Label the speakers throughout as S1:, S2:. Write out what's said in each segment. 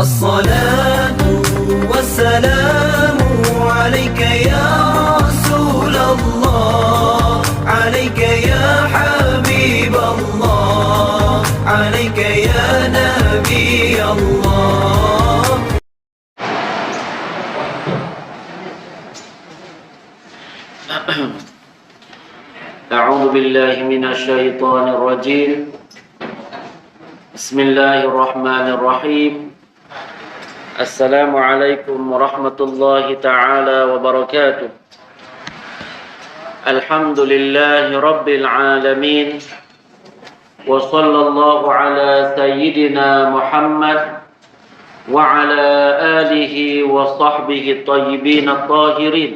S1: الصلاة والسلام عليك يا رسول الله عليك يا حبيب الله عليك يا نبي الله.
S2: أعوذ بالله من الشيطان الرجيم. بسم الله الرحمن الرحيم. السلام عليكم ورحمة الله تعالى وبركاته. الحمد لله رب العالمين، وصلى الله على سيدنا محمد وعلى آله وصحبه الطيبين الطاهرين.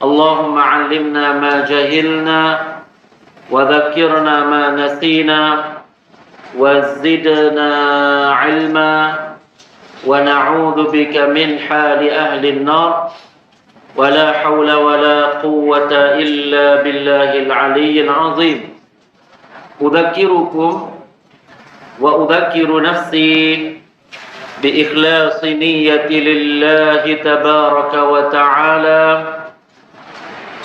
S2: اللهم علمنا ما جهلنا وذكرنا ما نسينا وزدنا علما ونعوذ بك من حال أهل النار ولا حول ولا قوة إلا بالله العلي العظيم. أذكركم وأذكر نفسي بإخلاص نية لله تبارك وتعالى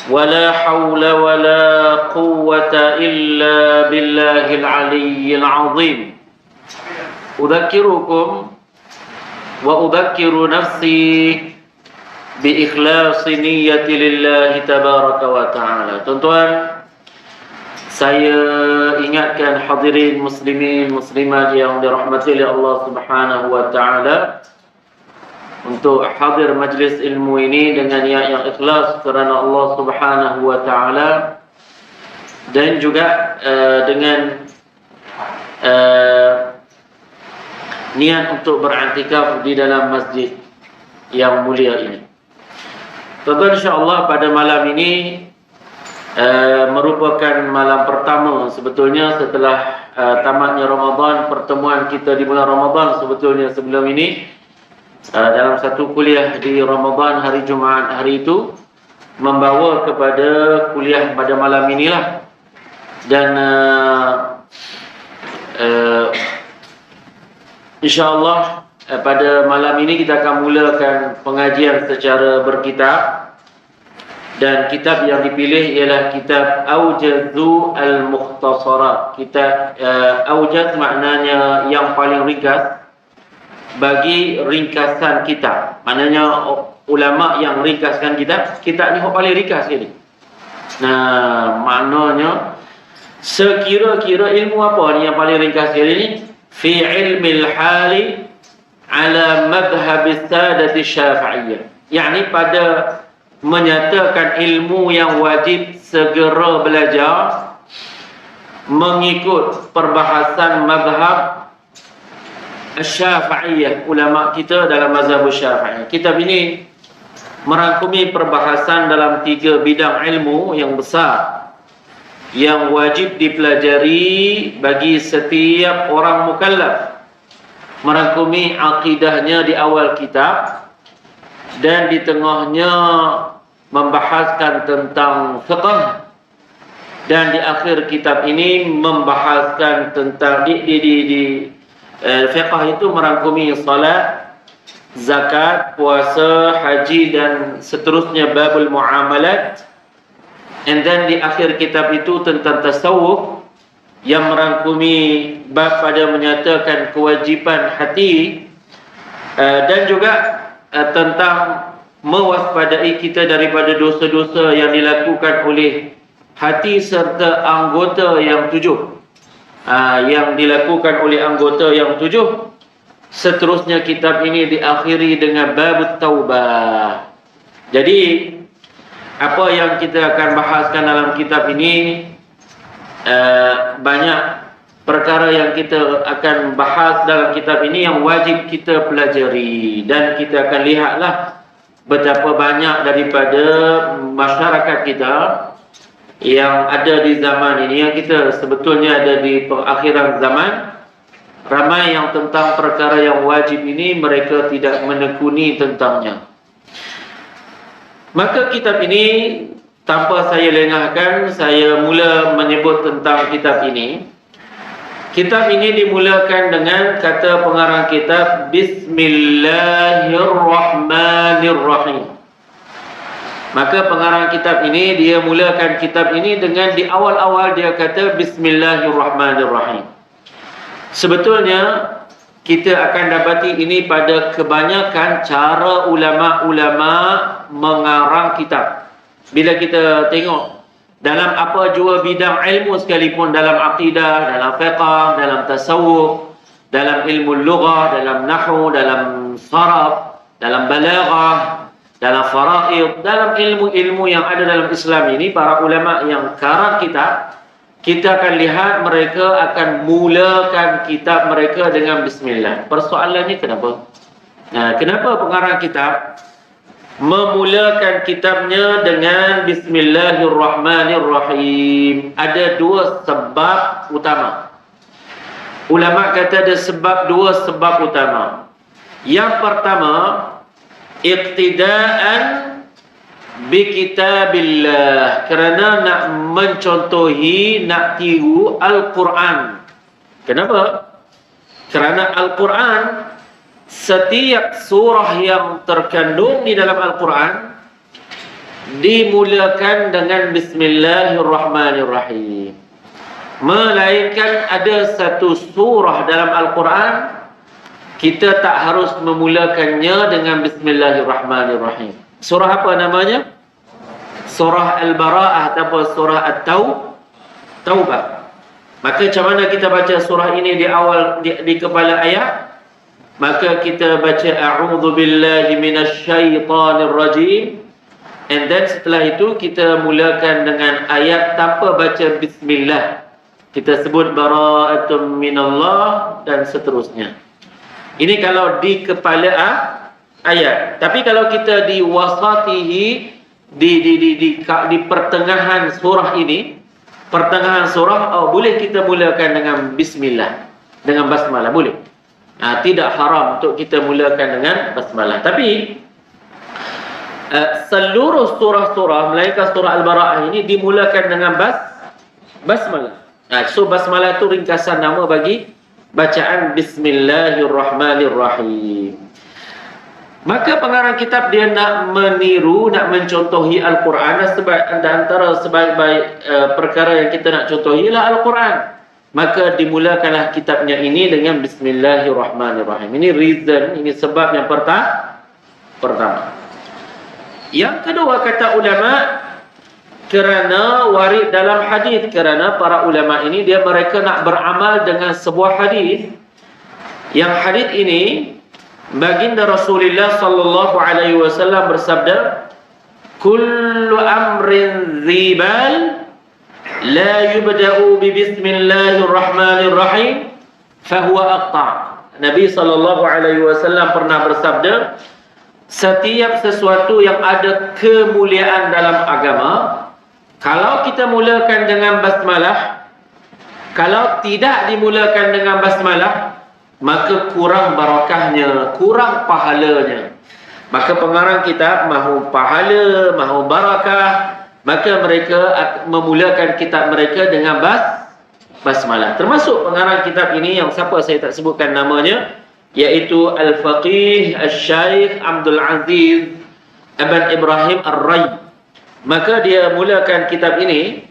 S2: ولا حول ولا قوة إلا بالله العلي العظيم. أذكركم وأذكر نفسي بإخلاص نية لله تبارك وتعالى. Tuan-tuan, saya ingatkan hadirin muslimin muslimat yang dirahmati oleh Allah Subhanahu wa taala untuk hadir majlis ilmu ini dengan niat yang ikhlas kerana Allah Subhanahu wa taala, dan juga dengan niat untuk beriktikaf di dalam masjid yang mulia ini. Tuan-tuan, insya-Allah pada malam ini merupakan malam pertama sebetulnya setelah tamatnya Ramadan. Pertemuan kita di bulan Ramadan sebetulnya sebelum ini dalam satu kuliah di Ramadan hari Jumaat hari itu membawa kepada kuliah pada malam inilah. Dan insya-Allah pada malam ini kita akan mulakan pengajian secara berkitab. Dan kitab yang dipilih ialah kitab Aujazu Al-Mukhtasarat. Kitab Aujaz maknanya yang paling ringkas bagi ringkasan kitab. Maknanya ulama yang ringkaskan kitab ni paling ringkas sekali. Nah, maknanya sekira-kira ilmu apa ni yang paling ringkas sekali ni? Fi ilmil hali ala madhhab as-sadat asy-syafi'iyyah. Yani pada menyatakan ilmu yang wajib segera belajar mengikut perbahasan mazhab Syafi'iyah, ulama kita dalam mazhab Syafi'i. Kitab ini merangkumi perbahasan dalam 3 bidang ilmu yang besar yang wajib dipelajari bagi setiap orang mukallaf. Merangkumi akidahnya di awal kitab, dan di tengahnya membahaskan tentang fiqh, dan di akhir kitab ini membahaskan tentang fiqh itu merangkumi salat, zakat, puasa, haji dan seterusnya babul muamalat. And then di akhir kitab itu tentang tasawuf yang merangkumi bab pada menyatakan kewajiban hati, dan juga tentang mewaspadai kita daripada dosa-dosa yang dilakukan oleh hati serta anggota yang 7. Yang dilakukan oleh anggota yang 7. Seterusnya kitab ini diakhiri dengan bab taubah. Jadi apa yang kita akan bahaskan dalam kitab ini, banyak perkara yang kita akan bahas dalam kitab ini yang wajib kita pelajari. Dan kita akan lihatlah betapa banyak daripada masyarakat kita yang ada di zaman ini, yang kita sebetulnya ada di perakhiran zaman, ramai yang tentang perkara yang wajib ini mereka tidak menekuni tentangnya. Maka kitab ini, tanpa saya lengahkan, saya mula menyebut tentang kitab ini. Kitab ini dimulakan dengan kata pengarang kitab Bismillahirrahmanirrahim. Maka pengarang kitab ini dia mulakan kitab ini dengan di awal-awal dia kata Bismillahirrahmanirrahim. Sebetulnya kita akan dapati ini pada kebanyakan cara ulama-ulama mengarang kitab. Bila kita tengok dalam apa jua bidang ilmu sekalipun, dalam akidah, dalam fiqh, dalam tasawuf, dalam ilmu lughah, dalam nahwu, dalam saraf, dalam balaghah, dalam faraid, dalam ilmu-ilmu yang ada dalam Islam ini, para ulama yang karang kitab, kita akan lihat mereka akan mulakan kitab mereka dengan bismillah. Persoalannya kenapa? Nah, kenapa pengarang kitab memulakan kitabnya dengan Bismillahirrahmanirrahim? Ada dua sebab utama. Ulama kata ada dua sebab utama. Yang pertama, iqtidaan bi kitabillah, kerana nak mencontohi, nak tiru Al-Quran. Kenapa? Kerana Al-Quran, setiap surah yang terkandung di dalam Al-Quran dimulakan dengan Bismillahirrahmanirrahim. Melainkan ada satu surah dalam Al-Quran kita tak harus memulakannya dengan Bismillahirrahmanirrahim. Surah apa namanya? Surah Al-Bara'ah ataupun surah At-Taubah. Maka macam mana kita baca surah ini di awal, di kepala ayat? Maka kita baca a'udzu billahi minasyaitonir rajim, and then setelah itu kita mulakan dengan ayat tanpa baca bismillah. Kita sebut bara'atum minallah dan seterusnya. Ini kalau di kepala ayat. Tapi kalau kita di wasatihi, di pertengahan surah ini, pertengahan surah, boleh kita mulakan dengan bismillah, dengan basmalah, boleh. Tidak haram untuk kita mulakan dengan basmalah. Tapi seluruh surah-surah melainkan surah Al-Bara'ah ini dimulakan dengan basmalah. So basmalah itu ringkasan nama bagi bacaan Bismillahirrahmanirrahim. Maka pengarang kitab dia nak meniru, nak mencontohi Al-Quran, dan antara sebaik-baik perkara yang kita nak contohi ialah Al-Quran. Maka dimulakanlah kitabnya ini dengan Bismillahirrahmanirrahim. Ini reason, ini sebab yang pertama. Yang kedua, kata ulama, kerana warid dalam hadis, kerana para ulama ini mereka nak beramal dengan sebuah hadis. Yang hadis ini baginda Rasulullah sallallahu alaihi wasallam bersabda, kullu amrin dzibal la yubda'u bi bismillahirrahmanirrahim fahuwa aqta'. Nabi sallallahu alaihi wasallam pernah bersabda, setiap sesuatu yang ada kemuliaan dalam agama, kalau kita mulakan dengan basmalah, kalau tidak dimulakan dengan basmalah, maka kurang barakahnya, kurang pahalanya. Maka pengarang kitab mahu pahala, mahu barakah, maka mereka memulakan kitab mereka dengan basmalah. Termasuk pengarang kitab ini yang siapa saya tak sebutkan namanya, iaitu Al-Faqih Al-Syaikh Abdul Aziz Ibn Ibrahim Ar-Ray. Maka dia mulakan kitab ini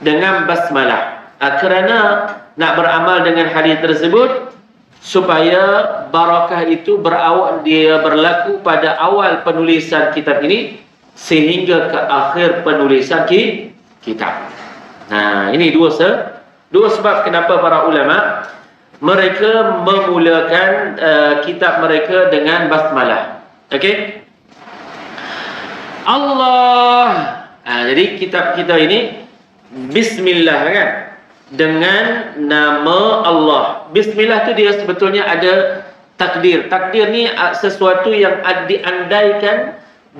S2: dengan basmalah, kerana nak beramal dengan hadis tersebut, supaya barakah itu dia berlaku pada awal penulisan kitab ini sehingga ke akhir penulisan kitab. Nah, ini dua sebab kenapa para ulama mereka memulakan kitab mereka dengan basmalah. Okey? Allah. Jadi kitab kita ini bismillah, kan? Dengan nama Allah. Bismillah tu dia sebetulnya ada takdir. Takdir ni sesuatu yang diandaikan,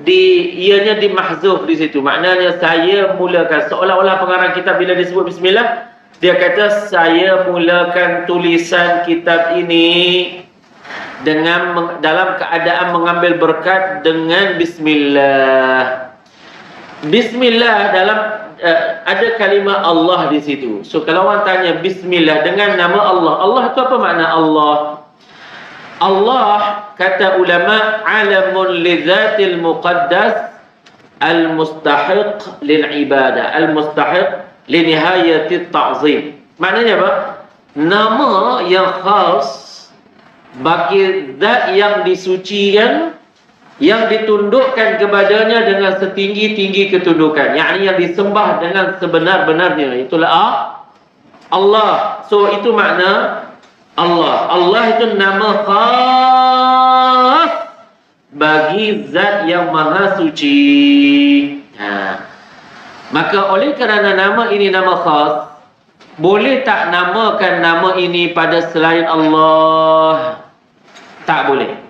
S2: ianya dimahzuf di situ. Maknanya saya mulakan, seolah-olah pengarang kitab bila disebut bismillah, dia kata saya mulakan tulisan kitab ini dalam keadaan mengambil berkat dengan bismillah. Bismillah dalam ada kalimah Allah di situ. So kalau orang tanya bismillah dengan nama Allah, Allah itu apa makna Allah? Allah kata ulama alamun li dzatil muqaddas al-mustahiq lil ibadah, al-mustahiq li nihayati ta'zim. Maknanya apa? Nama yang khas bagi zat yang disucikan, yang ditundukkan kepadanya dengan setinggi-tinggi ketundukan, yakni yang disembah dengan sebenar-benarnya, itulah Allah. So itu makna Allah. Allah itu nama khas bagi zat yang maha suci. Maka oleh kerana nama ini nama khas, boleh tak namakan nama ini pada selain Allah? Tak boleh.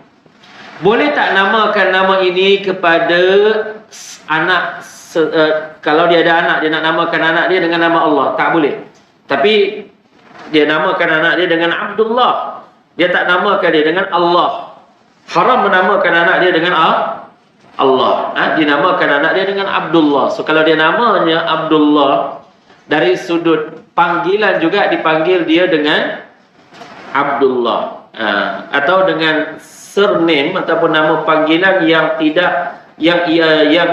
S2: Boleh tak namakan nama ini kepada anak, kalau dia ada anak, dia nak namakan anak dia dengan nama Allah? Tak boleh. Tapi dia namakan anak dia dengan Abdullah, dia tak namakan dia dengan Allah. Haram menamakan anak dia dengan Allah. Dinamakan anak dia dengan Abdullah. So kalau dia namanya Abdullah, dari sudut panggilan juga dipanggil dia dengan Abdullah, atau dengan surname ataupun nama panggilan yang tidak, yang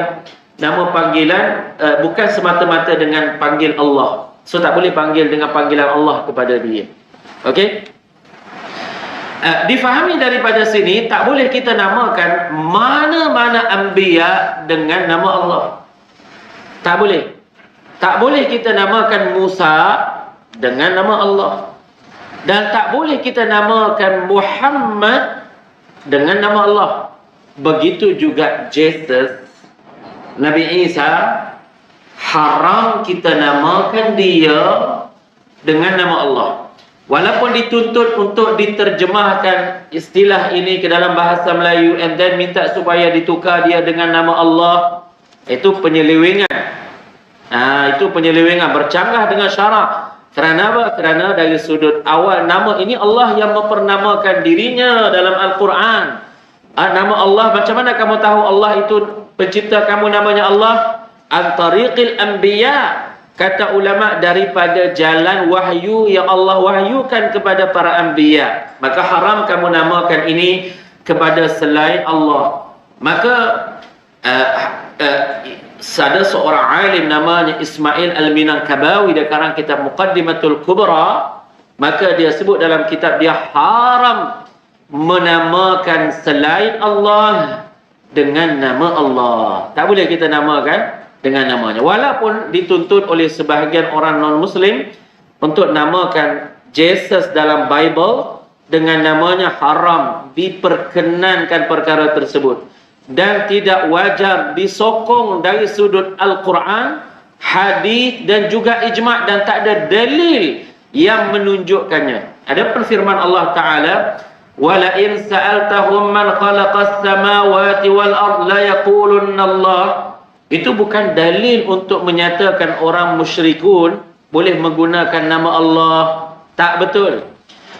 S2: nama panggilan bukan semata-mata dengan panggil Allah. So tak boleh panggil dengan panggilan Allah kepada dia. Okey? Difahami daripada sini, tak boleh kita namakan mana-mana anbiya dengan nama Allah. Tak boleh. Tak boleh kita namakan Musa dengan nama Allah. Dan tak boleh kita namakan Muhammad dengan nama Allah. Begitu juga Jesus, Nabi Isa, haram kita namakan dia dengan nama Allah. Walaupun dituntut untuk diterjemahkan istilah ini ke dalam bahasa Melayu and then minta supaya ditukar dia dengan nama Allah, itu penyelewengan. Itu penyelewengan, bercanggah dengan syarak. Kerana apa? Kerana dari sudut awal nama ini Allah yang mempernamakan dirinya dalam Al-Quran. Nama Allah, macam mana kamu tahu Allah itu pencipta kamu namanya Allah? An-tariqil anbiya, kata ulama, daripada jalan wahyu yang Allah wahyukan kepada para anbiya. Maka haram kamu namakan ini kepada selain Allah. Maka ada seorang alim namanya Ismail Al-Minangkabawi, dia karang kitab Muqaddimatul Kubra. Maka dia sebut dalam kitab dia, haram menamakan selain Allah dengan nama Allah. Tak boleh kita namakan dengan namanya. Walaupun dituntut oleh sebahagian orang non-Muslim untuk namakan Jesus dalam Bible dengan namanya, haram, diperkenankan perkara tersebut. Dan tidak wajar, disokong dari sudut Al-Quran, hadis dan juga ijma', dan tak ada dalil yang menunjukkannya. Ada firman Allah Ta'ala, wala in sa'altahum man khalaqas samawati wal ard la yaqulunna Allah. Itu bukan dalil untuk menyatakan orang musyrikun boleh menggunakan nama Allah. Tak betul.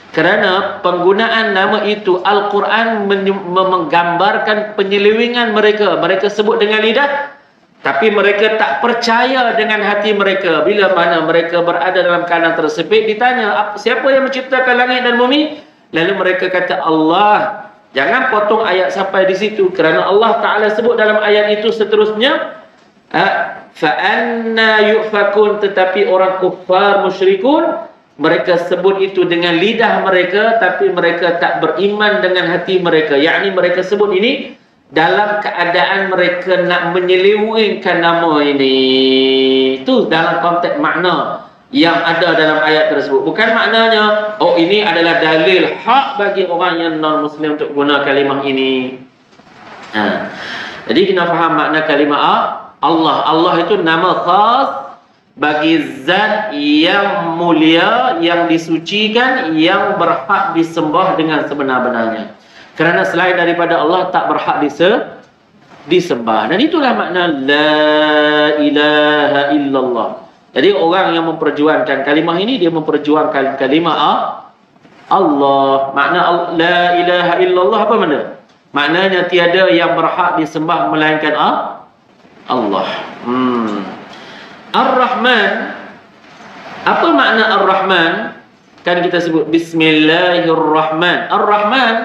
S2: Kerana penggunaan nama itu, Al-Quran menggambarkan penyelewengan mereka. Mereka sebut dengan lidah, tapi mereka tak percaya dengan hati mereka. Bila mana mereka berada dalam keadaan tersebut, ditanya, siapa yang menciptakan langit dan bumi? Lalu mereka kata Allah. Jangan potong ayat sampai di situ, kerana Allah Ta'ala sebut dalam ayat itu seterusnya, فَأَنَّا يُؤْفَكُونَ, tetapi orang kufar musyrikun, mereka sebut itu dengan lidah mereka, tapi mereka tak beriman dengan hati mereka. Yakni mereka sebut ini dalam keadaan mereka nak menyelewengkan nama ini. Itu dalam konteks makna yang ada dalam ayat tersebut. Bukan maknanya, oh ini adalah dalil hak bagi orang yang non-Muslim untuk guna kalimah ini. Jadi kena faham makna kalimah Allah. Allah itu nama khas bagi zat yang mulia, yang disucikan, yang berhak disembah dengan sebenar-benarnya. Kerana selain daripada Allah tak berhak disembah. Dan itulah makna la ilaha illallah. Jadi orang yang memperjuangkan kalimah ini, dia memperjuangkan kalimah Allah. Makna la ilaha illallah apa makna? Maknanya tiada yang berhak disembah melainkan Allah. Ar-Rahman, apa makna Ar-Rahman? Kan kita sebut Bismillahirrahman. Ar-Rahman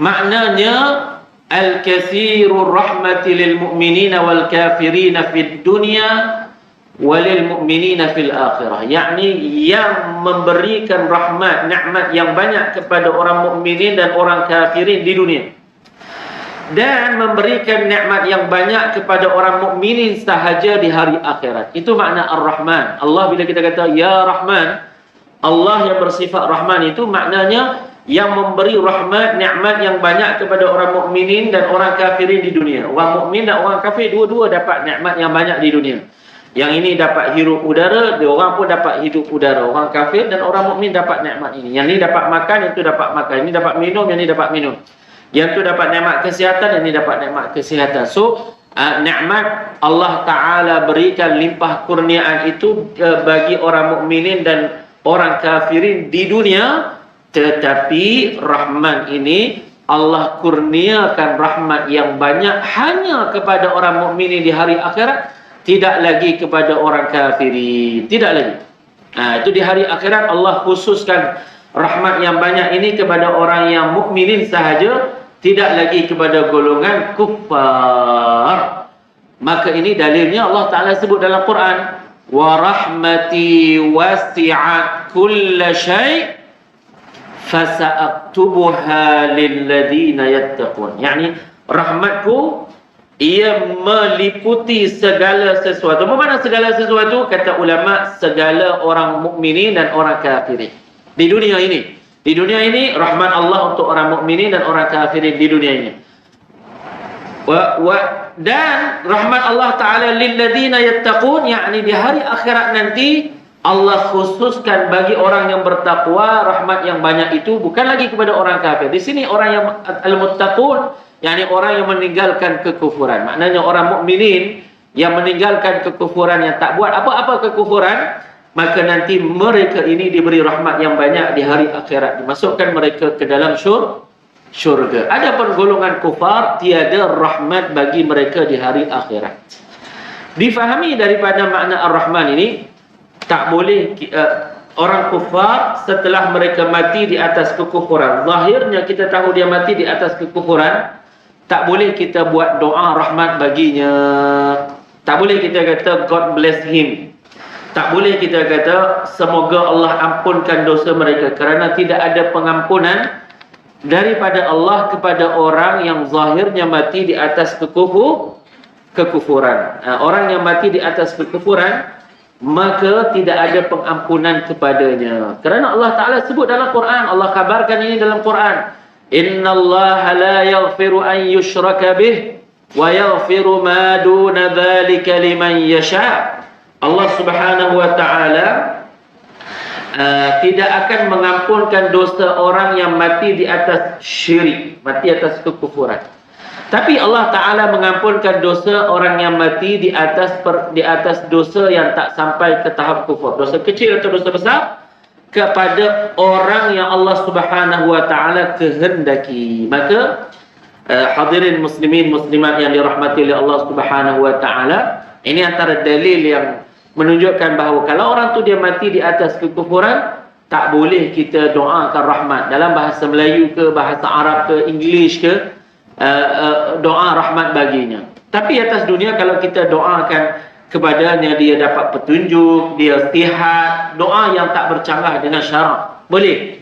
S2: maknanya Al-kathirur rahmati lil mu'minina wal kafirina fid dunya walil mu'minina fil akhirah. Yakni yang memberikan rahmat, nikmat yang banyak kepada orang mukminin dan orang kafirin di dunia, dan memberikan nikmat yang banyak kepada orang mukminin sahaja di hari akhirat. Itu makna Ar-Rahman. Allah bila kita kata ya Rahman, Allah yang bersifat Rahman itu maknanya yang memberi rahmat, nikmat yang banyak kepada orang mukminin dan orang kafirin di dunia. Orang mukmin dan orang kafir dua-dua dapat nikmat yang banyak di dunia. Yang ini dapat hirup udara, dia orang pun dapat hidup udara. Orang kafir dan orang mukmin dapat nikmat ini. Yang ini dapat makan, yang itu dapat makan. Yang ini dapat minum, yang ini dapat minum. Yang itu dapat nikmat kesihatan, yang ini dapat nikmat kesihatan. So, nikmat Allah Ta'ala berikan limpah kurniaan itu bagi orang mukminin dan orang kafirin di dunia. Tetapi Rahman ini Allah kurniakan rahmat yang banyak hanya kepada orang mukminin di hari akhirat, tidak lagi kepada orang kafirin, tidak lagi. Itu di hari akhirat Allah khususkan rahmat yang banyak ini kepada orang yang mukminin sahaja, tidak lagi kepada golongan kuffar. Maka ini dalilnya Allah Ta'ala sebut dalam Quran, wa rahmati wasi'at kulla syai' fasa'aktubuha lilladina yattaqun. Yani rahmatku ia meliputi segala sesuatu. Apa makna segala sesuatu? Kata ulama, segala orang mukminin dan orang kafirin di dunia ini. Di dunia ini rahmat Allah untuk orang mukminin dan orang kafirin di dunia ini. Dan rahmat Allah Ta'ala lilladina yattaqun, yakni di hari akhirat nanti Allah khususkan bagi orang yang bertakwa rahmat yang banyak itu bukan lagi kepada orang kafir. Di sini orang yang al-muttaqun, yakni orang yang meninggalkan kekufuran. Maknanya orang mukminin yang meninggalkan kekufuran, yang tak buat apa-apa kekufuran, maka nanti mereka ini diberi rahmat yang banyak di hari akhirat, dimasukkan mereka ke dalam syurga. Adapun golongan kufar, tiada rahmat bagi mereka di hari akhirat. Difahami daripada makna Ar-Rahman ini, tak boleh orang kufar setelah mereka mati di atas kekufuran, zahirnya kita tahu dia mati di atas kekufuran, tak boleh kita buat doa rahmat baginya. Tak boleh kita kata God bless him. Tak boleh kita kata semoga Allah ampunkan dosa mereka, kerana tidak ada pengampunan daripada Allah kepada orang yang zahirnya mati di atas kekufuran. Orang yang mati di atas kekufuran, maka tidak ada pengampunan kepadanya. Kerana Allah Ta'ala sebut dalam Quran, Allah kabarkan ini dalam Quran, innallaha la yaghfiru an yushraka bih wa yaghfiru ma duna dhalika liman yasha. Allah Subhanahu wa Ta'ala tidak akan mengampunkan dosa orang yang mati di atas syirik, mati atas kekufuran. Tapi Allah Ta'ala mengampunkan dosa orang yang mati di atas dosa yang tak sampai ke tahap kufur. Dosa kecil atau dosa besar, kepada orang yang Allah Subhanahu wa Ta'ala kehendaki. Maka hadirin muslimin muslimat yang dirahmati oleh Allah Subhanahu wa Ta'ala, ini antara dalil yang menunjukkan bahawa kalau orang tu dia mati di atas kekufuran, tak boleh kita doakan rahmat dalam bahasa Melayu ke, bahasa Arab ke, English ke, doa rahmat baginya. Tapi atas dunia kalau kita doakan kepadanya, dia dapat petunjuk, dia sihat, doa yang tak bercanggah dengan syarak, boleh.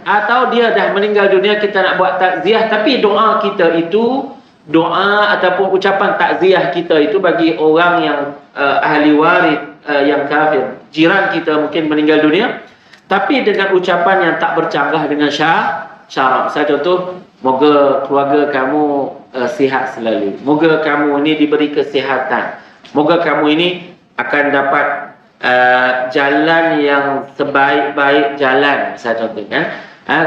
S2: Atau dia dah meninggal dunia, kita nak buat takziah, tapi doa kita itu, doa ataupun ucapan takziah kita itu bagi orang yang ahli waris yang kafir, jiran kita mungkin meninggal dunia, tapi dengan ucapan yang tak bercanggah dengan syarak. Saya contoh, moga keluarga kamu sihat selalu, moga kamu ini diberi kesihatan, moga kamu ini akan dapat jalan yang sebaik-baik jalan, saya contohkan.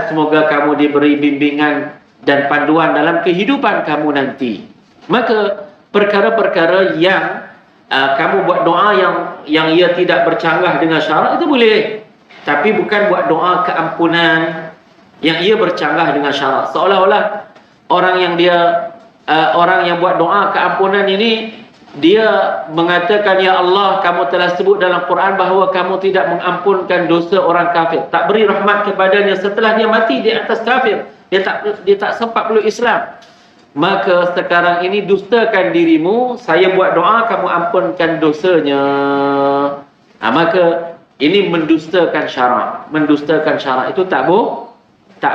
S2: Semoga kamu diberi bimbingan dan panduan dalam kehidupan kamu nanti. Maka perkara-perkara yang kamu buat doa yang ia tidak bercanggah dengan syarak, itu boleh. Tapi bukan buat doa keampunan yang ia bercanggah dengan syarak. Seolah-olah orang yang buat doa keampunan ini dia mengatakan, ya Allah, kamu telah sebut dalam Quran bahawa kamu tidak mengampunkan dosa orang kafir, tak beri rahmat kepadanya setelah dia mati di atas kafir, dia tak sempat peluk Islam. Maka sekarang ini dustakan dirimu, saya buat doa, kamu ampunkan dosanya. Maka ini mendustakan syarak. Mendustakan syarak itu tak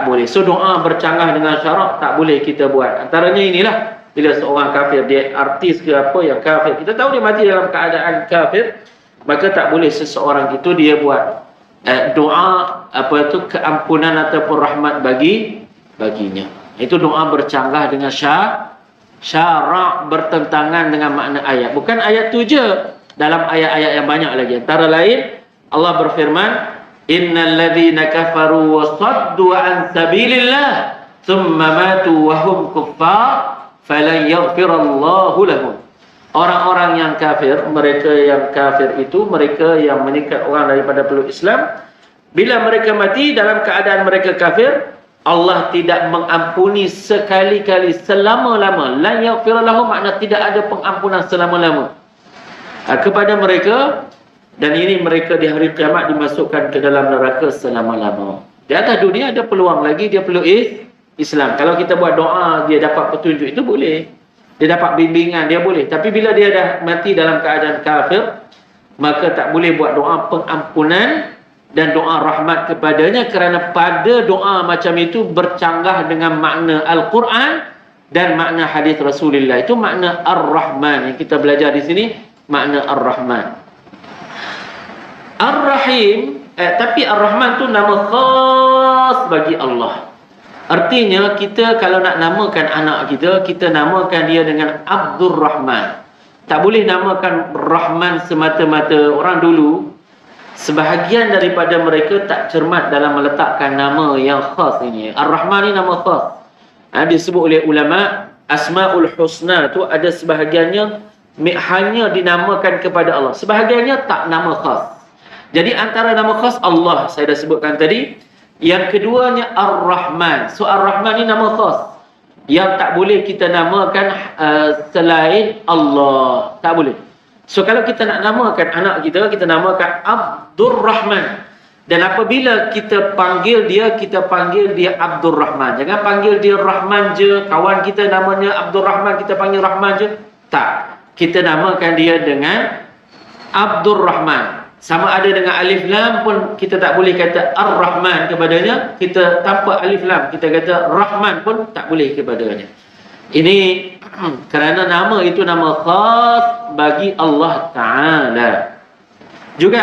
S2: boleh. So doa bercanggah dengan syarak tak boleh kita buat. Antaranya inilah, bila seorang kafir, dia artis ke apa yang kafir, kita tahu dia mati dalam keadaan kafir, maka tak boleh seseorang itu dia buat doa keampunan ataupun rahmat baginya. Itu doa bercanggah dengan syarak, bertentangan dengan makna ayat. Bukan ayat tu je, dalam ayat-ayat yang banyak lagi. Antara lain Allah berfirman, innal ladzina kafaru wa saddu an sabilillah thumma matu wa hum kuffar falan yaghfirallahu lahum. Orang-orang yang kafir, mereka yang kafir itu mereka yang menyikat orang daripada peluk Islam, bila mereka mati dalam keadaan mereka kafir, Allah tidak mengampuni sekali-kali selama-lama. Lan yaghfirallahu makna tidak ada pengampunan selama-lama kepada mereka, dan ini mereka di hari kiamat dimasukkan ke dalam neraka selama-lama. Di atas dunia ada peluang lagi dia peluk Islam. Kalau kita buat doa dia dapat petunjuk, itu boleh. Dia dapat bimbingan, dia boleh. Tapi bila dia dah mati dalam keadaan kafir, maka tak boleh buat doa pengampunan dan doa rahmat kepadanya, kerana pada doa macam itu bercanggah dengan makna Al-Quran dan makna hadis Rasulullah. Itu makna Ar-Rahman yang kita belajar di sini, makna Ar-Rahman. Ar-Rahim, tapi Ar-Rahman tu nama khas bagi Allah. Artinya kita kalau nak namakan anak kita, kita namakan dia dengan Abdur Rahman. Tak boleh namakan Rahman semata-mata. Orang dulu, sebahagian daripada mereka tak cermat dalam meletakkan nama yang khas ini. Ar-Rahman ni nama khas. Disebut oleh ulama, Asmaul Husna tu ada sebahagiannya hanya dinamakan kepada Allah, sebahagiannya tak nama khas. Jadi antara nama khas Allah, saya dah sebutkan tadi. Yang keduanya Ar-Rahman. So Ar-Rahman ni nama khas yang tak boleh kita namakan selain Allah. Tak boleh. So kalau kita nak namakan anak kita, kita namakan Abdur Rahman. Dan apabila kita panggil dia, kita panggil dia Abdur Rahman. Jangan panggil dia Rahman je. Kawan kita namanya Abdur Rahman, kita panggil Rahman je. Tak. Kita namakan dia dengan Abdur Rahman. Sama ada dengan alif lam pun kita tak boleh kata Ar-Rahman kepadanya. Kita tanpa alif lam, kita kata Rahman pun tak boleh kepadanya. Ini kerana nama itu nama khas bagi Allah Ta'ala. Juga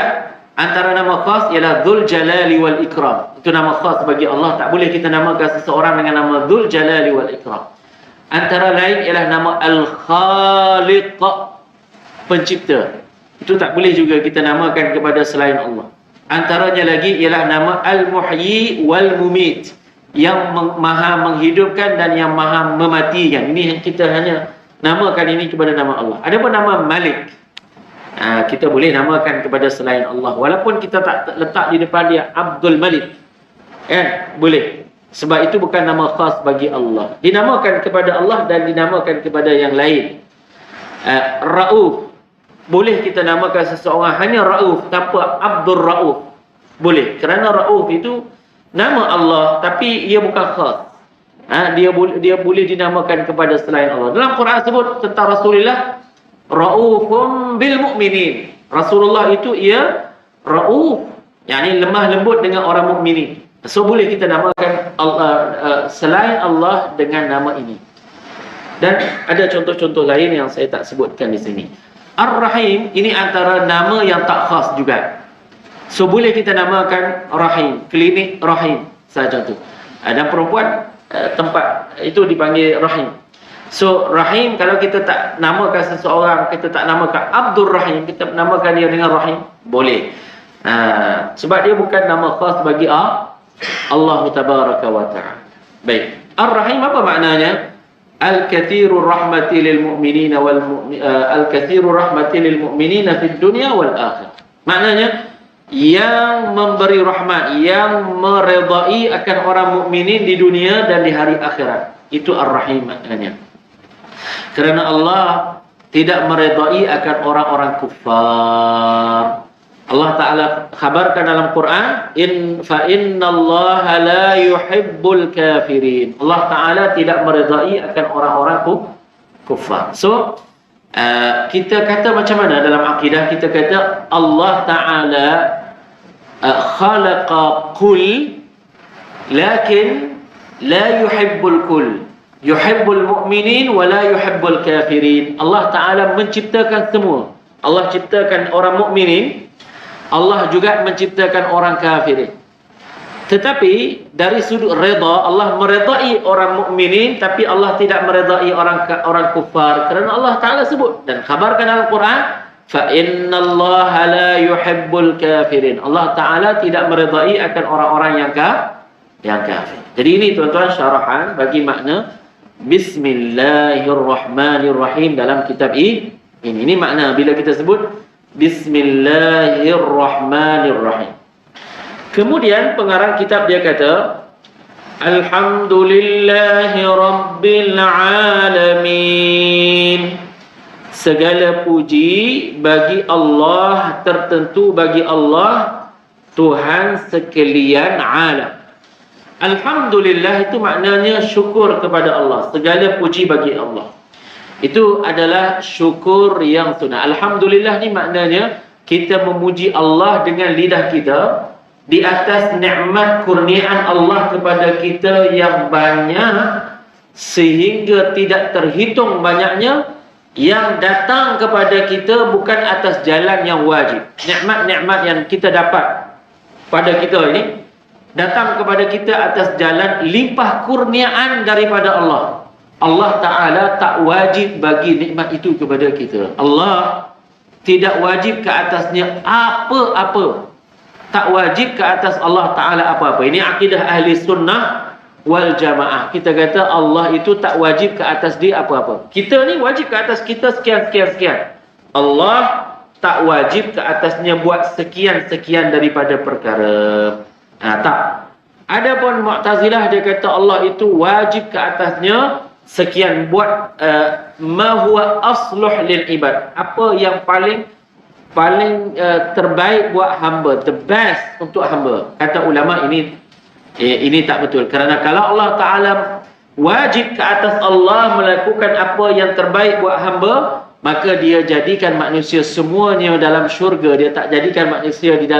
S2: antara nama khas ialah Dzul Jalali wal Ikram. Itu nama khas bagi Allah. Tak boleh kita namakan seseorang dengan nama Dzul Jalali wal Ikram. Antara lain ialah nama Al-Khaliq, pencipta. Itu tak boleh juga kita namakan kepada selain Allah. Antaranya lagi ialah nama Al-Muhyi wal Mumit, yang maha menghidupkan dan yang maha mematikan. Ini kita hanya namakan ini kepada nama Allah. Adapun nama Malik, kita boleh namakan kepada selain Allah, walaupun kita tak letak di depan dia Abdul Malik, boleh. Sebab itu bukan nama khas bagi Allah. Dinamakan kepada Allah dan dinamakan kepada yang lain. Rauf, boleh kita namakan seseorang hanya Rauf tanpa Abdur Rauf. Boleh. Kerana Rauf itu nama Allah tapi ia bukan khas. Dia boleh dinamakan kepada selain Allah. Dalam Quran sebut tentang Rasulullah, Raufum bil mu'minin. Rasulullah itu ia Rauf, yakni lemah lembut dengan orang mukminin. So boleh kita namakan Allah, selain Allah dengan nama ini. Dan ada contoh-contoh lain yang saya tak sebutkan di sini. Ar-Rahim ini antara nama yang tak khas juga. So boleh kita namakan Rahim, klinik Rahim saja tu. Dan perempuan tempat itu dipanggil Rahim. So Rahim, kalau kita tak namakan seseorang, kita tak namakan Abdur Rahim, kita namakan dia dengan Rahim, boleh. Sebab dia bukan nama khas bagi Allah Tabaraka wa Ta'ala. Baik. Ar-Rahim apa maknanya? Al-kathirur rahmati lil mu'minina al-kathirur rahmati lil mu'minina fid dunya wal akhirah. Maknanya yang memberi rahmat, yang meredai akan orang mukminin di dunia dan di hari akhirat. Itu Ar-Rahim maknanya. Kerana Allah tidak meredai akan orang-orang kufar. Allah Ta'ala khabarkan dalam Quran, fa innallaha la yuhibbul kafirin. Allah Ta'ala tidak meredai akan orang-orang kufar. So, kita kata macam mana dalam akidah? Kita kata Allah Ta'ala khalaqa kull, lakin la yuhibbul kull. Yuhibbul mu'minin wa la yuhibbul kafirin. Allah Ta'ala menciptakan semua. Allah ciptakan orang mukminin, Allah juga menciptakan orang kafirin. Tetapi dari sudut redha, Allah meredai orang mukminin, tapi Allah tidak meredai orang kufar. Kerana Allah Ta'ala sebut dan khabarkan dalam Quran, fa innallaha la yuhibbul kafirin. Allah Ta'ala tidak meredai akan orang-orang yang kafir. Jadi ini tuan-tuan syarahan bagi makna Bismillahirrahmanirrahim dalam kitab ini. Ini makna bila kita sebut Bismillahirrahmanirrahim. Kemudian pengarang kitab dia kata, Alhamdulillahi Rabbil Alamin. Segala puji bagi Allah, tertentu bagi Allah, Tuhan sekalian alam. Alhamdulillah itu maknanya syukur kepada Allah. Segala puji bagi Allah. Itu adalah syukur yang sunnah. Alhamdulillah ni maknanya kita memuji Allah dengan lidah kita di atas nikmat kurniaan Allah kepada kita yang banyak sehingga tidak terhitung banyaknya yang datang kepada kita bukan atas jalan yang wajib. Nikmat-nikmat yang kita dapat pada kita ini datang kepada kita atas jalan limpah kurniaan daripada Allah. Allah Ta'ala tak wajib bagi nikmat itu kepada kita. Allah tidak wajib ke atasnya apa-apa. Tak wajib ke atas Allah Ta'ala apa-apa. Ini akidah ahli sunnah wal jamaah. Kita kata Allah itu tak wajib ke atas dia apa-apa. Kita ni wajib ke atas kita sekian. Allah tak wajib ke atasnya buat sekian-sekian daripada perkara. Tak. Adapun Mu'tazilah dia kata Allah itu wajib ke atasnya sekian, buat ma huwa asluh lil ibad. Apa yang paling terbaik buat hamba, the best untuk hamba. Kata ulama ini tak betul. Kerana kalau Allah Ta'ala wajib ke atas Allah melakukan apa yang terbaik buat hamba, maka dia jadikan manusia semuanya dalam syurga. Dia tak jadikan manusia di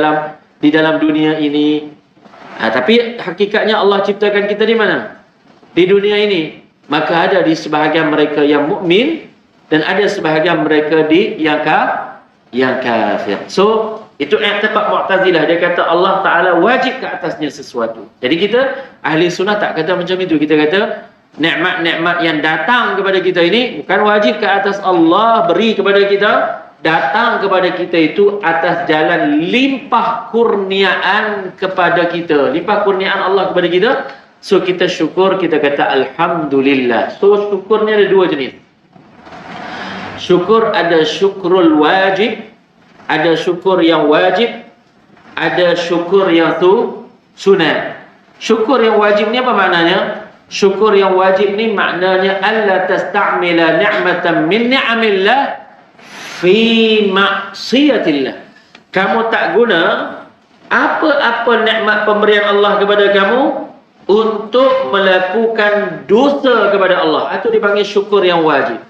S2: dalam dunia ini. Tapi hakikatnya Allah ciptakan kita di mana? Di dunia ini. Maka ada di sebahagian mereka yang mukmin dan ada sebahagian mereka yang kafir. So, itu i'tiqad Mu'tazilah. Dia kata Allah Ta'ala wajib ke atasnya sesuatu. Jadi kita ahli sunnah tak kata macam itu. Kita kata nikmat-nikmat yang datang kepada kita ini bukan wajib ke atas Allah beri kepada kita. Datang kepada kita itu atas jalan limpah kurniaan kepada kita. Limpah kurniaan Allah kepada kita. So kita syukur, kita kata Alhamdulillah. So syukurnya ada dua jenis. Syukur ada syukrul wajib, ada syukur yang wajib, ada syukur yang sunat. Syukur yang wajib ni apa maknanya? Syukur yang wajib ni maknanya alla tasta'mila ni'matan min ni'amillah fi maksiatillah. Kamu tak guna apa-apa nikmat pemberian Allah kepada kamu untuk melakukan dosa kepada Allah. Itu dipanggil syukur yang wajib.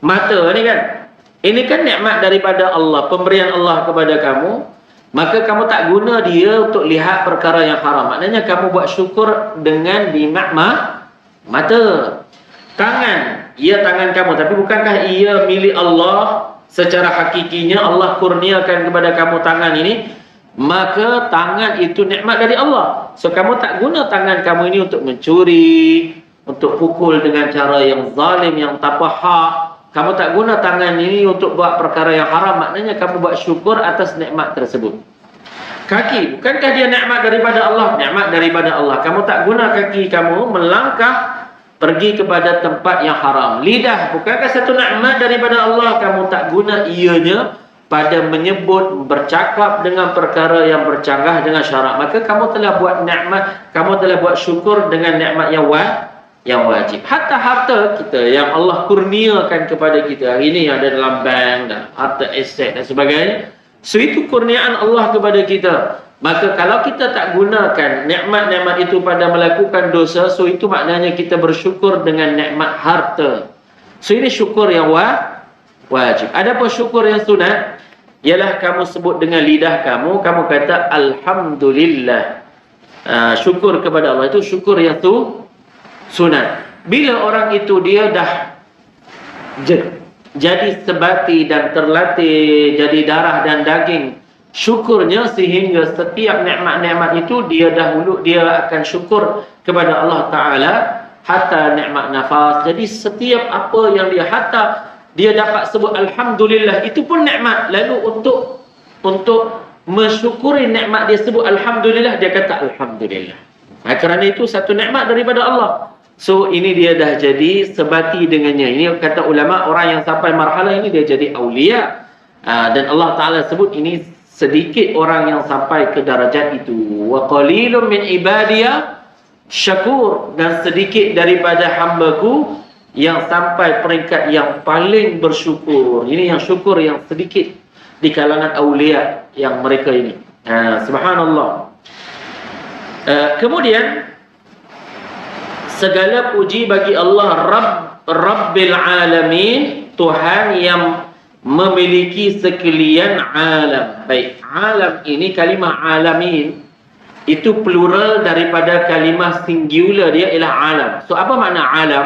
S2: Mata ni kan, ini kan nikmat daripada Allah, pemberian Allah kepada kamu. Maka kamu tak guna dia untuk lihat perkara yang haram. Maknanya kamu buat syukur dengan bimak mata. Tangan, ia tangan kamu, tapi bukankah ia milik Allah? Secara hakikinya Allah kurniakan kepada kamu tangan ini, maka tangan itu nikmat dari Allah. So kamu tak guna tangan kamu ini untuk mencuri, untuk pukul dengan cara yang zalim, yang tanpa hak. Kamu tak guna tangan ini untuk buat perkara yang haram. Maknanya kamu buat syukur atas nikmat tersebut. Kaki, bukankah dia nikmat daripada Allah? Nikmat daripada Allah. Kamu tak guna kaki kamu melangkah pergi kepada tempat yang haram. Lidah, bukankah satu nikmat daripada Allah? Kamu tak guna ianya pada menyebut, bercakap dengan perkara yang bercanggah dengan syarak. Maka kamu telah buat nikmat, kamu telah buat syukur dengan nikmat yang wajib. Hatta harta kita yang Allah kurniakan kepada kita hari ini, yang ada dalam bank dan harta aset dan sebagainya, so itu kurniaan Allah kepada kita. Maka kalau kita tak gunakan nikmat-nikmat itu pada melakukan dosa, so itu maknanya kita bersyukur dengan nikmat harta. So ini syukur yang wajib. Adapun syukur yang sunat ialah kamu sebut dengan lidah kamu kata alhamdulillah. Syukur kepada Allah itu syukur yang sunat. Bila orang itu dia dah jadi sebati dan terlatih jadi darah dan daging syukurnya, sehingga setiap nikmat-nikmat itu dia dahulu dia akan syukur kepada Allah Ta'ala, hatta nikmat nafas. Jadi setiap apa yang dia hatta dia dapat sebut alhamdulillah, itu pun nikmat. Lalu untuk mensyukuri nikmat dia sebut alhamdulillah, dia kata alhamdulillah. Kerana itu satu nikmat daripada Allah. So ini dia dah jadi sebati dengannya. Ini kata ulama, orang yang sampai marhalah ini dia jadi awliya. Dan Allah Ta'ala sebut ini sedikit orang yang sampai ke darajat itu. Wa qalilun min ibadiya syakur, dan sedikit daripada hambaku yang sampai peringkat yang paling bersyukur. Ini yang syukur yang sedikit di kalangan awliya yang mereka ini. Subhanallah. Kemudian segala puji bagi Allah Rabbil Alamin, Tuhan yang memiliki sekalian alam. Baik, alam ini kalimah alamin itu plural daripada kalimah singular dia ialah alam. So apa makna alam?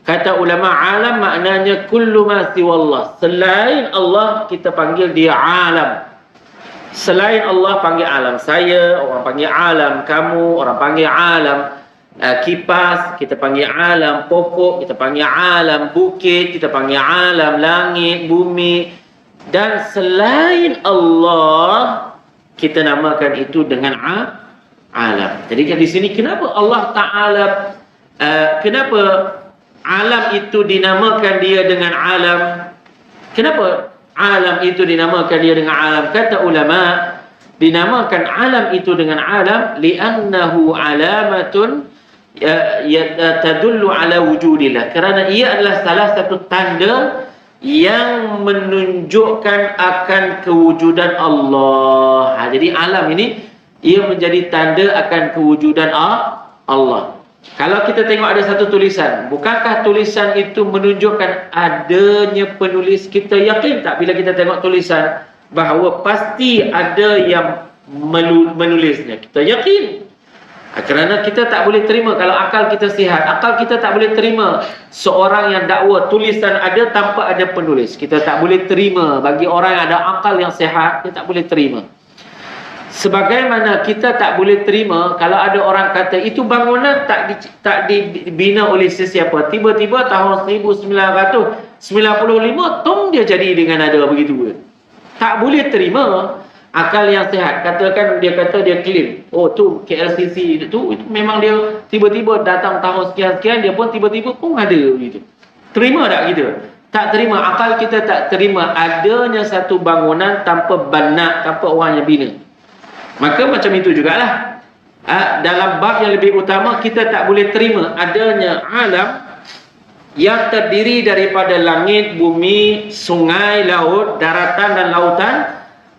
S2: Kata ulama, alam maknanya kullu ma siwallah. Selain Allah kita panggil dia alam. Selain Allah panggil alam. Saya, orang panggil alam. Kamu, orang panggil alam. Kipas, kita panggil alam. Pokok, kita panggil alam. Bukit, kita panggil alam. Langit, bumi. Dan selain Allah, kita namakan itu dengan alam. Jadi kan di sini kenapa Allah Ta'ala, kenapa alam itu dinamakan dia dengan alam? Kenapa alam itu dinamakan dia dengan alam? Kata ulama, dinamakan alam itu dengan alam li'annahu alamatun tadullu ala wujudillah, kerana ia adalah salah satu tanda yang menunjukkan akan kewujudan Allah. Jadi alam ini ia menjadi tanda akan kewujudan Allah. Kalau kita tengok ada satu tulisan, bukankah tulisan itu menunjukkan adanya penulis? Kita yakin tak bila kita tengok tulisan bahawa pasti ada yang menulisnya? Kita yakin. Kerana kita tak boleh terima, kalau akal kita sihat, akal kita tak boleh terima seorang yang dakwa tulisan ada tanpa ada penulis. Kita tak boleh terima. Bagi orang yang ada akal yang sihat, dia tak boleh terima. Sebagaimana kita tak boleh terima kalau ada orang kata itu bangunan tak dibina oleh sesiapa, tiba-tiba tahun 1995 tong dia jadi dengan ada begitu. Tak boleh terima. Akal yang sihat katakan, dia kata dia claim, oh tu KLCC itu memang dia tiba-tiba datang tahun sekian-sekian, dia pun tiba-tiba pun ada begitu. Terima tak kita? Tak terima. Akal kita tak terima adanya satu bangunan tanpa banat, tanpa orang yang bina. Maka macam itu jugalah. Dalam bab yang lebih utama, kita tak boleh terima adanya alam yang terdiri daripada langit, bumi, sungai, laut, daratan dan lautan.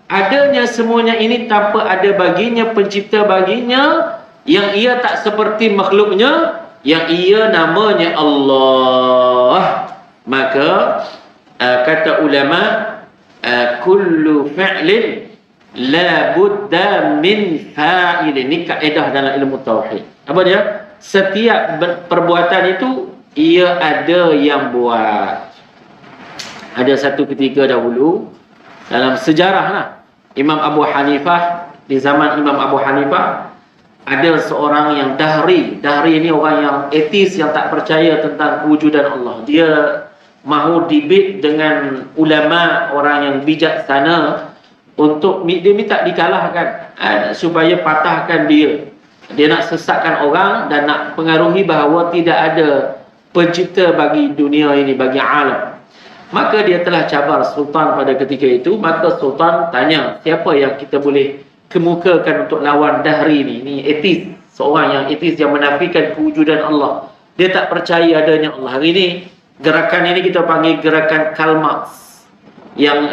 S2: Adanya semuanya ini tanpa ada baginya pencipta baginya, yang ia tak seperti makhluknya, yang ia namanya Allah. Maka kata ulama, kullu fi'lin la budda min fa'ilin. Ini kaedah dalam ilmu tauhid. Apa dia? Setiap perbuatan itu ia ada yang buat. Ada satu ketika dahulu dalam sejarah lah, Imam Abu Hanifah, di zaman Imam Abu Hanifah ada seorang yang dahri. Dahri ini orang yang etis, yang tak percaya tentang kewujudan Allah. Dia mahu debate dengan ulama, orang yang bijaksana, untuk dia minta dikalahkan supaya patahkan dia. Dia nak sesatkan orang dan nak pengaruhi bahawa tidak ada pencipta bagi dunia ini, bagi alam. Maka dia telah cabar Sultan pada ketika itu. Maka Sultan tanya, siapa yang kita boleh kemukakan untuk lawan Dahri ni? Ini etis, seorang yang etis, yang menafikan kewujudan Allah. Dia tak percaya adanya Allah. Hari ini gerakan ini kita panggil gerakan Karl Marx. Yang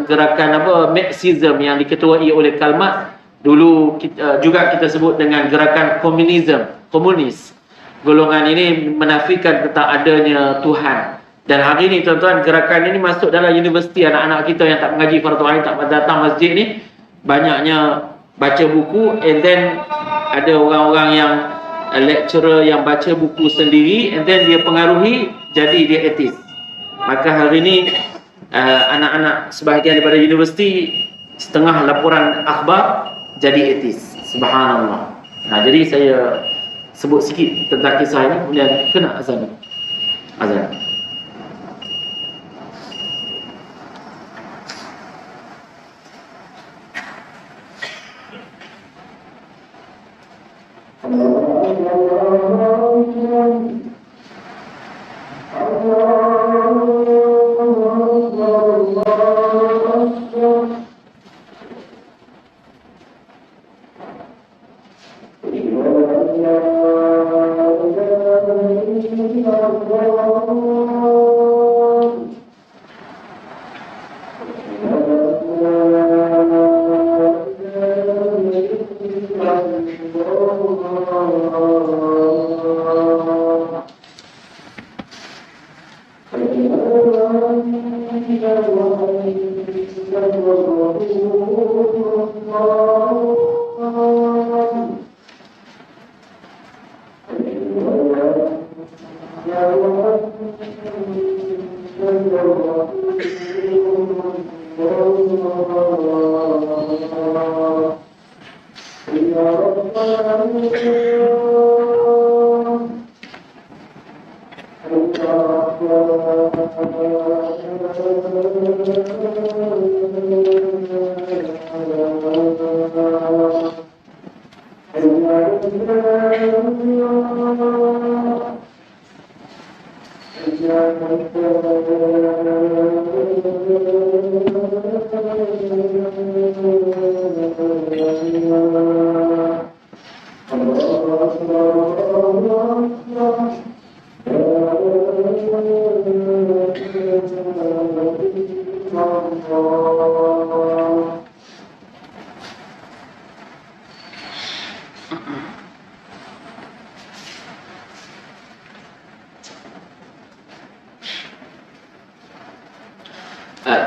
S2: gerakan apa, Marxism yang diketuai oleh Karl Marx. Dulu juga kita sebut dengan gerakan komunis. Golongan ini menafikan tentang adanya Tuhan. Dan hari ini tuan-tuan, gerakan ini masuk dalam universiti. Anak-anak kita yang tak mengaji fardu ain, tak datang masjid ni, banyaknya baca buku, and then ada orang-orang yang lecturer yang baca buku sendiri, and then dia pengaruhi, jadi dia etis. Maka hari ini anak-anak sebahagian daripada universiti, setengah laporan akhbar jadi etis. Subhanallah. Jadi saya sebut sikit tentang kisah ini, kemudian kena azan.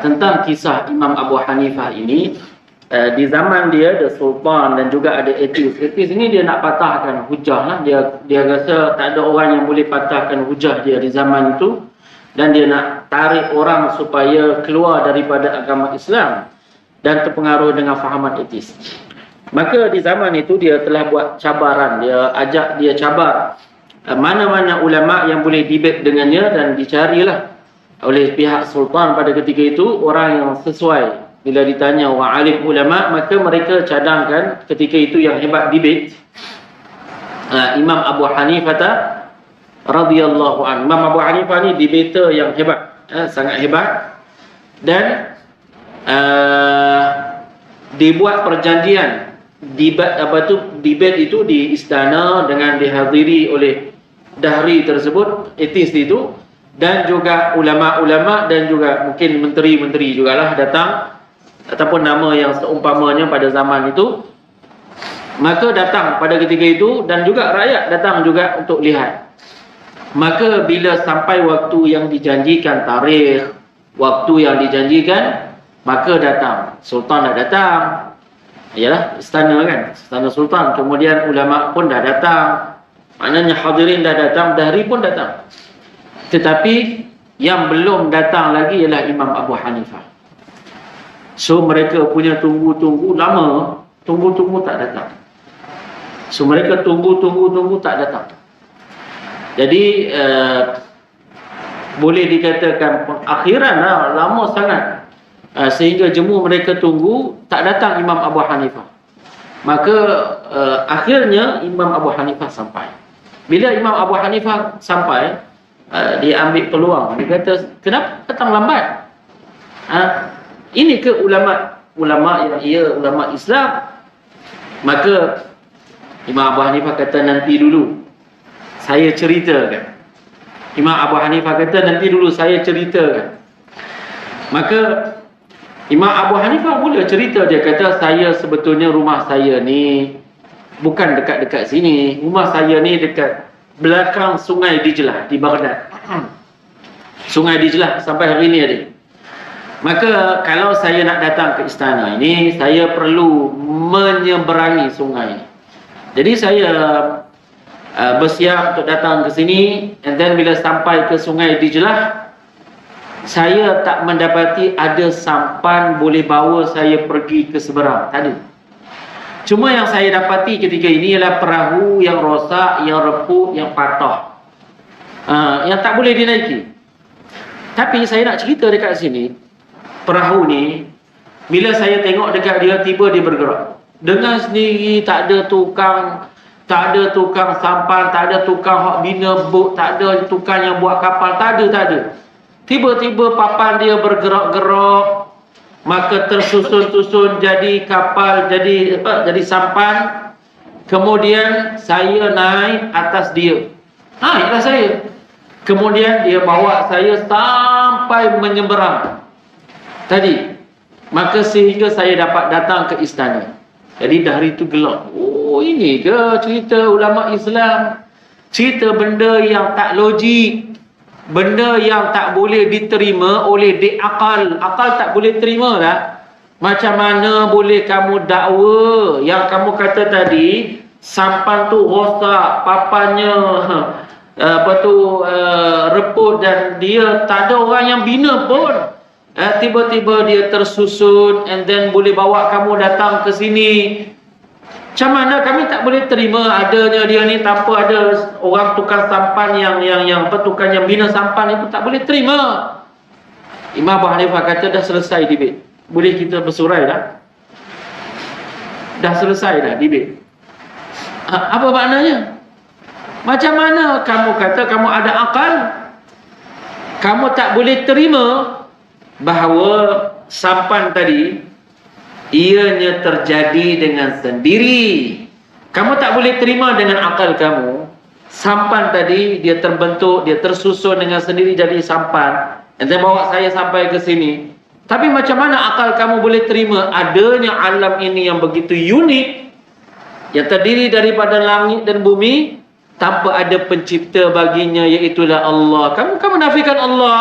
S2: Tentang kisah Imam Abu Hanifah ini, di zaman dia ada sultan dan juga ada etis. Etis ini dia nak patahkan hujah lah. Dia rasa tak ada orang yang boleh patahkan hujah dia di zaman itu, dan dia nak tarik orang supaya keluar daripada agama Islam dan terpengaruh dengan fahaman etis. Maka di zaman itu dia telah buat cabaran. Dia cabar mana-mana ulama yang boleh debat dengannya, dan dicarilah oleh pihak sultan pada ketika itu orang yang sesuai. Bila ditanya orang alim ulama, maka mereka cadangkan ketika itu yang hebat debat Imam Abu Hanifah radhiyallahu anhu. Imam Abu Hanifah ni debater yang hebat, sangat hebat, dan dibuat perjanjian debat itu di istana dengan dihadiri oleh dahri tersebut, etis itu, dan juga ulama-ulama dan juga mungkin menteri-menteri jugalah datang, ataupun nama yang seumpamanya pada zaman itu. Maka datang pada ketika itu, dan juga rakyat datang juga untuk lihat. Maka bila sampai waktu yang dijanjikan, tarikh waktu yang dijanjikan, maka datang. Sultan dah datang, ialah istana kan, istana sultan. Kemudian ulama pun dah datang, maknanya hadirin dah datang, dahri pun datang. Tetapi yang belum datang lagi ialah Imam Abu Hanifah. So mereka punya tunggu-tunggu lama, tunggu-tunggu tak datang. So mereka tunggu tak datang. Jadi boleh dikatakan akhiran lama sangat, sehingga jemu mereka tunggu tak datang Imam Abu Hanifah. Maka akhirnya Imam Abu Hanifah sampai. Bila Imam Abu Hanifah sampai, dia ambil peluang. Dia kata, kenapa datang lambat? Ini ke ulama yang ulama Islam? Maka Imam Abu Hanifah kata, nanti dulu. saya ceritakan. Imam Abu Hanifah kata nanti dulu saya ceritakan. Maka Imam Abu Hanifah mula cerita, dia kata saya sebetulnya rumah saya ni bukan dekat-dekat sini. Rumah saya ni dekat belakang Sungai Dijlah di Baghdad. Sungai Dijlah sampai hari ni ada. Maka kalau saya nak datang ke istana ini, saya perlu menyeberangi sungai ini. Jadi saya bersiap untuk datang ke sini, and then bila sampai ke Sungai Dijlah, saya tak mendapati ada sampan boleh bawa saya pergi ke seberang. Tak ada. Cuma yang saya dapati ketika ini ialah perahu yang rosak, yang reput, yang patah, yang tak boleh dinaiki. Tapi saya nak cerita dekat sini, perahu ni bila saya tengok dekat dia, tiba dia bergerak dengan sendiri. Tak ada tukang sampan, tak ada tukang hak bina bot, tak ada tukang yang buat kapal, tak ada. Tiba-tiba papan dia bergerak-gerak, maka tersusun-susun jadi kapal, jadi sampan. Kemudian saya naik atas dia, naiklah saya. Kemudian dia bawa saya sampai menyeberang tadi. Maka sehingga saya dapat datang ke istana. Jadi dah hari itu gelap. Oh, ini ke cerita ulama Islam? Cerita benda yang tak logik, benda yang tak boleh diterima oleh akal. Akal tak boleh terima lah. Macam mana boleh kamu dakwa yang kamu kata tadi sampan tu rosak, papannya reput dan dia tak ada orang yang bina pun. Tiba-tiba dia tersusun and then boleh bawa kamu datang ke sini. Macam mana kami tak boleh terima adanya dia ni tanpa ada orang tukang sampan yang tukang yang bina sampan itu, tak boleh terima. Imam Abu Hanifah kata dah selesai debate. Boleh kita bersurai dah. Dah selesai dah debate. Apa maknanya? Macam mana kamu kata kamu ada akal? Kamu tak boleh terima bahawa sampan tadi ianya terjadi dengan sendiri. Kamu tak boleh terima dengan akal kamu sampan tadi dia terbentuk, dia tersusun dengan sendiri jadi sampan, dan bawa saya sampai ke sini. Tapi macam mana akal kamu boleh terima adanya alam ini yang begitu unik, yang terdiri daripada langit dan bumi tanpa ada pencipta baginya, iaitulah Allah. Kamu nafikan Allah.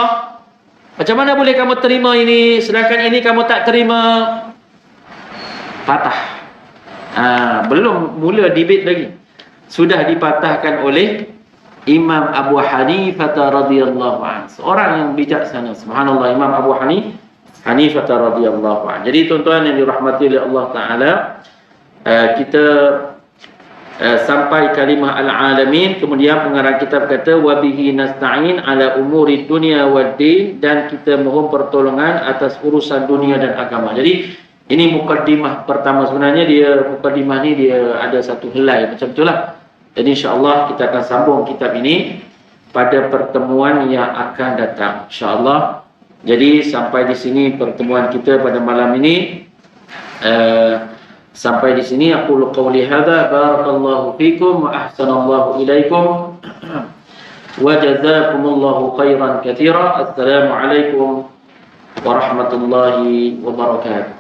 S2: Macam mana boleh kamu terima ini, sedangkan ini kamu tak terima? Patah. Belum mula debate lagi, sudah dipatahkan oleh Imam Abu Hanifah radhiyallahu anhu, seorang yang bijaksana. Subhanallah, Imam Abu Hanifah radhiyallahu anhu. Jadi tuan-tuan yang dirahmati oleh Allah Taala, kita sampai kalimah al-alamin. Kemudian pengarang kitab kata wa bihi nasta'in ala umuri dunya wad din, dan kita mohon pertolongan atas urusan dunia dan agama. Jadi ini mukaddimah pertama. Sebenarnya mukaddimah ni dia ada satu helai macam itulah. Jadi insya-Allah kita akan sambung kitab ini pada pertemuan yang akan datang insya-Allah. Jadi sampai di sini pertemuan kita pada malam ini. Sampai di sini aku qauli hadza, barakallahu fikum wa ahsanallahu ilaikum wa jazakumullahu khairan katsira. Assalamualaikum warahmatullahi wabarakatuh.